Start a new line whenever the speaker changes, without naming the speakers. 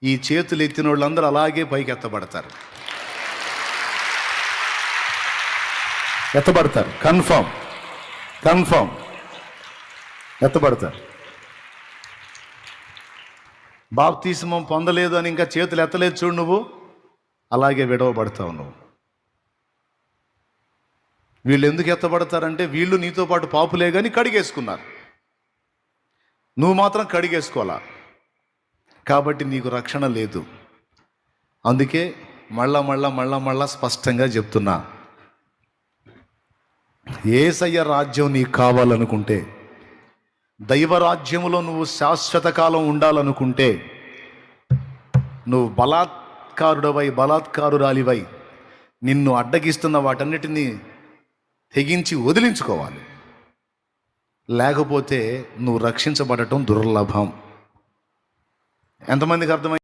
ఈ చేతులు ఎత్తిన వాళ్ళందరూ అలాగే పైకి ఎత్తబడతారు. కన్ఫర్మ్ ఎత్తబడతారు. బాప్తిస్మం పొందలేదు అని ఇంకా చేతులు ఎత్తలేదు చూడు, నువ్వు అలాగే విడవబడతావు. నువ్వు వీళ్ళు ఎందుకు ఎత్తబడతారంటే వీళ్ళు నీతో పాటు పాపులే కానీ కడిగేసుకున్నారు, నువ్వు మాత్రం కడిగేసుకోవాలా. కాబట్టి నీకు రక్షణ లేదు. అందుకే మళ్ళా స్పష్టంగా చెప్తున్నా, యేసయ్య రాజ్యం నీకు కావాలనుకుంటే, దైవరాజ్యములో నువ్వు శాశ్వత కాలం ఉండాలనుకుంటే, నువ్వు బలాత్కారురాలివై నిన్ను అడ్డగిస్తున్న వాటన్నిటినీ తెగించి వదిలించుకోవాలి. లేకపోతే నువ్వు రక్షించబడటం దుర్లభం. ఎంతమందికి అర్థమైంది?